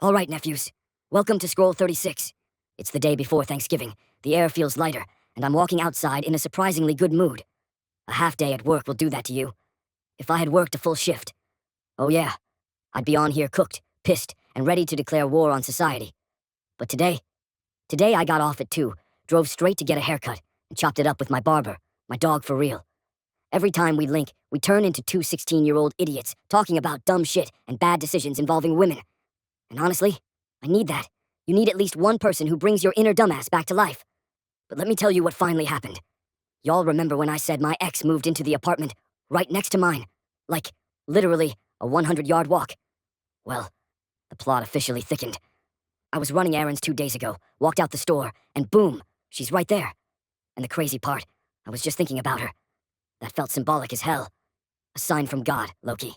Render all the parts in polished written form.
All right, nephews. Welcome to Scroll 36. It's the day before Thanksgiving. The air feels lighter, and I'm walking outside in a surprisingly good mood. A half day at work will do that to you. If I had worked a full shift, oh yeah, I'd be on here cooked, pissed, and ready to declare war on society. But today I got off at 2, drove straight to get a haircut, and chopped it up with my barber, my dog for real. Every time we link, we turn into two 16-year-old idiots talking about dumb shit and bad decisions involving women. And honestly, I need that. You need at least one person who brings your inner dumbass back to life. But let me tell you what finally happened. Y'all remember when I said my ex moved into the apartment right next to mine? Like, literally, a 100-yard walk. Well, the plot officially thickened. I was running errands 2 days ago, walked out the store, and boom, she's right there. And the crazy part, I was just thinking about her. That felt symbolic as hell. A sign from God, low-key.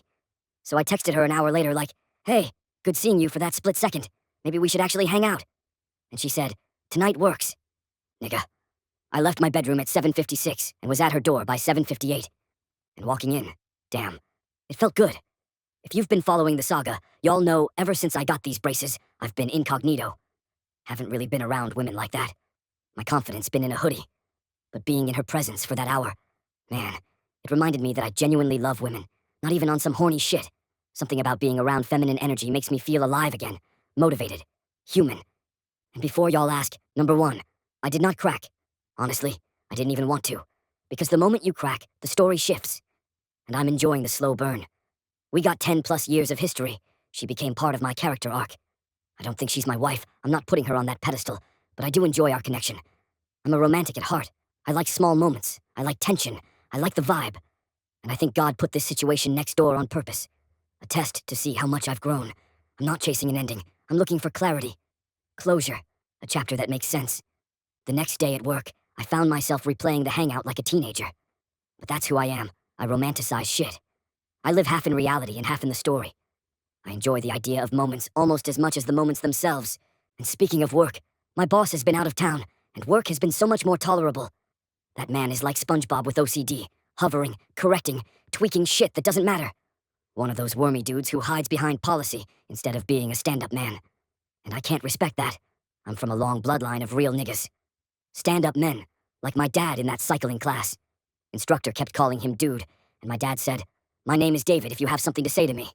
So I texted her an hour later like, hey, good seeing you for that split second. Maybe we should actually hang out. And she said, tonight works. Nigga. I left my bedroom at 7:56 and was at her door by 7:58. And walking in, damn, it felt good. If you've been following the saga, y'all know ever since I got these braces, I've been incognito. Haven't really been around women like that. My confidence been in a hoodie. But being in her presence for that hour, man, it reminded me that I genuinely love women, not even on some horny shit. Something about being around feminine energy makes me feel alive again, motivated, human. And before y'all ask, number 1, I did not crack. Honestly, I didn't even want to. Because the moment you crack, the story shifts. And I'm enjoying the slow burn. We got 10+ years of history. She became part of my character arc. I don't think she's my wife. I'm not putting her on that pedestal. But I do enjoy our connection. I'm a romantic at heart. I like small moments. I like tension. I like the vibe. And I think God put this situation next door on purpose. A test to see how much I've grown. I'm not chasing an ending. I'm looking for clarity. Closure. A chapter that makes sense. The next day at work, I found myself replaying the hangout like a teenager. But that's who I am. I romanticize shit. I live half in reality and half in the story. I enjoy the idea of moments almost as much as the moments themselves. And speaking of work, my boss has been out of town, and work has been so much more tolerable. That man is like SpongeBob with OCD, hovering, correcting, tweaking shit that doesn't matter. One of those wormy dudes who hides behind policy instead of being a stand-up man. And I can't respect that. I'm from a long bloodline of real niggas. Stand-up men, like my dad in that cycling class. Instructor kept calling him dude, and my dad said, my name is David if you have something to say to me.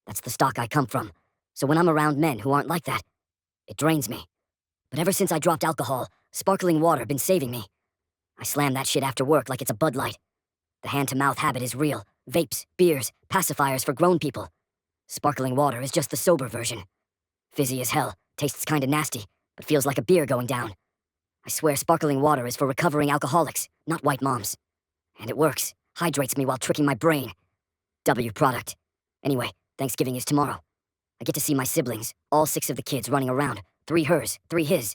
That's the stock I come from. So when I'm around men who aren't like that, it drains me. But ever since I dropped alcohol, sparkling water been saving me. I slam that shit after work like it's a Bud Light. The hand-to-mouth habit is real. Vapes, beers, pacifiers for grown people. Sparkling water is just the sober version. Fizzy as hell, tastes kinda nasty, but feels like a beer going down. I swear sparkling water is for recovering alcoholics, not white moms. And it works. Hydrates me while tricking my brain. W product. Anyway, Thanksgiving is tomorrow. I get to see my siblings, all 6 of the kids running around. 3 hers, 3 his.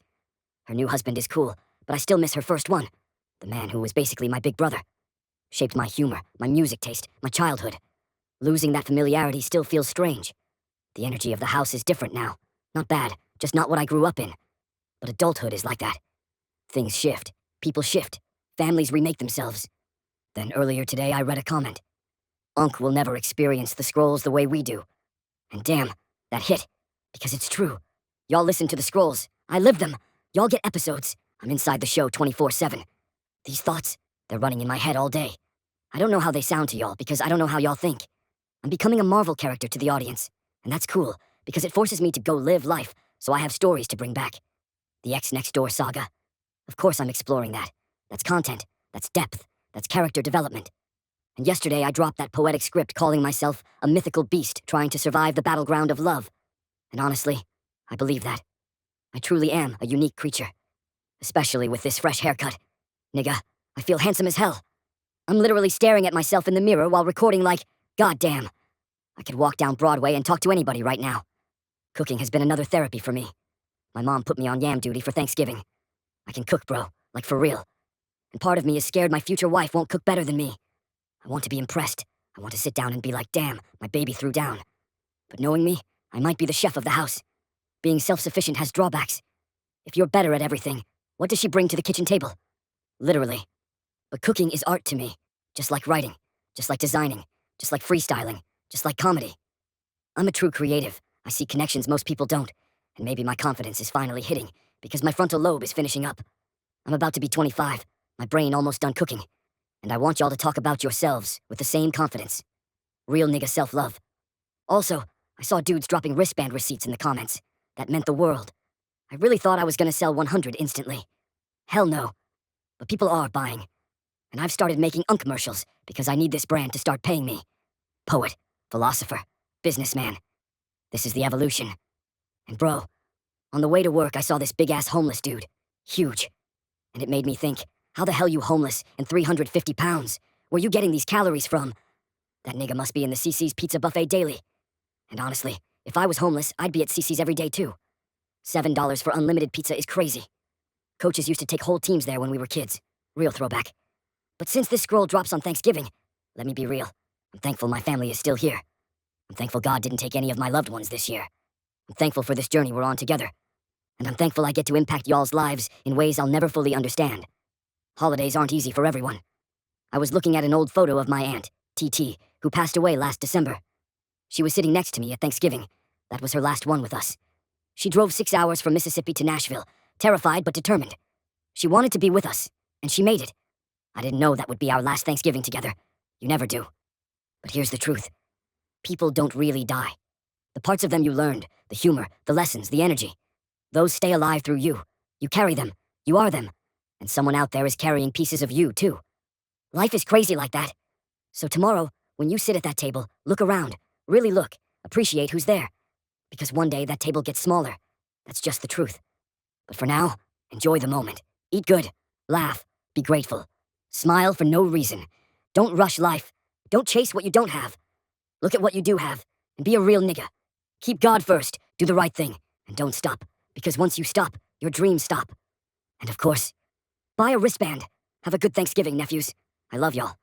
Her new husband is cool, but I still miss her first one. The man who was basically my big brother. Shaped my humor, my music taste, my childhood. Losing that familiarity still feels strange. The energy of the house is different now. Not bad, just not what I grew up in. But adulthood is like that. Things shift, people shift, families remake themselves. Then earlier today I read a comment. Unc will never experience the scrolls the way we do. And damn, that hit. Because it's true. Y'all listen to the scrolls. I live them. Y'all get episodes. I'm inside the show 24/7. These thoughts, they're running in my head all day. I don't know how they sound to y'all because I don't know how y'all think. I'm becoming a Marvel character to the audience. And that's cool, because it forces me to go live life, so I have stories to bring back. The X Next Door saga. Of course I'm exploring that. That's content. That's depth. That's character development. And yesterday I dropped that poetic script calling myself a mythical beast trying to survive the battleground of love. And honestly, I believe that. I truly am a unique creature. Especially with this fresh haircut. Nigga, I feel handsome as hell. I'm literally staring at myself in the mirror while recording like, goddamn. I could walk down Broadway and talk to anybody right now. Cooking has been another therapy for me. My mom put me on yam duty for Thanksgiving. I can cook, bro, like for real. And part of me is scared my future wife won't cook better than me. I want to be impressed. I want to sit down and be like, damn, my baby threw down. But knowing me, I might be the chef of the house. Being self-sufficient has drawbacks. If you're better at everything, what does she bring to the kitchen table? Literally. But cooking is art to me. Just like writing. Just like designing. Just like freestyling. Just like comedy. I'm a true creative. I see connections most people don't, and maybe my confidence is finally hitting, because my frontal lobe is finishing up. I'm about to be 25, my brain almost done cooking, and I want y'all to talk about yourselves with the same confidence. Real nigga self-love. Also, I saw dudes dropping wristband receipts in the comments. That meant the world. I really thought I was gonna sell 100 instantly. Hell no. But people are buying. And I've started making commercials because I need this brand to start paying me. Poet, philosopher, businessman. This is the evolution. And bro, on the way to work I saw this big-ass homeless dude. Huge. And it made me think, how the hell you homeless and 350 pounds? Where you getting these calories from? That nigga must be in the CC's pizza buffet daily. And honestly, if I was homeless, I'd be at CC's every day too. $7 for unlimited pizza is crazy. Coaches used to take whole teams there when we were kids. Real throwback. But since this scroll drops on Thanksgiving, let me be real. I'm thankful my family is still here. I'm thankful God didn't take any of my loved ones this year. I'm thankful for this journey we're on together. And I'm thankful I get to impact y'all's lives in ways I'll never fully understand. Holidays aren't easy for everyone. I was looking at an old photo of my aunt, TT, who passed away last December. She was sitting next to me at Thanksgiving. That was her last one with us. She drove 6 hours from Mississippi to Nashville, terrified but determined. She wanted to be with us, and she made it. I didn't know that would be our last Thanksgiving together. You never do. But here's the truth. People don't really die. The parts of them you learned, the humor, the lessons, the energy, those stay alive through you. You carry them. You are them. And someone out there is carrying pieces of you, too. Life is crazy like that. So tomorrow, when you sit at that table, look around. Really look. Appreciate who's there. Because one day that table gets smaller. That's just the truth. But for now, enjoy the moment. Eat good. Laugh. Be grateful. Smile for no reason. Don't rush life. Don't chase what you don't have. Look at what you do have, and be a real nigga. Keep God first. Do the right thing. And don't stop. Because once you stop, your dreams stop. And of course, buy a wristband. Have a good Thanksgiving, nephews. I love y'all.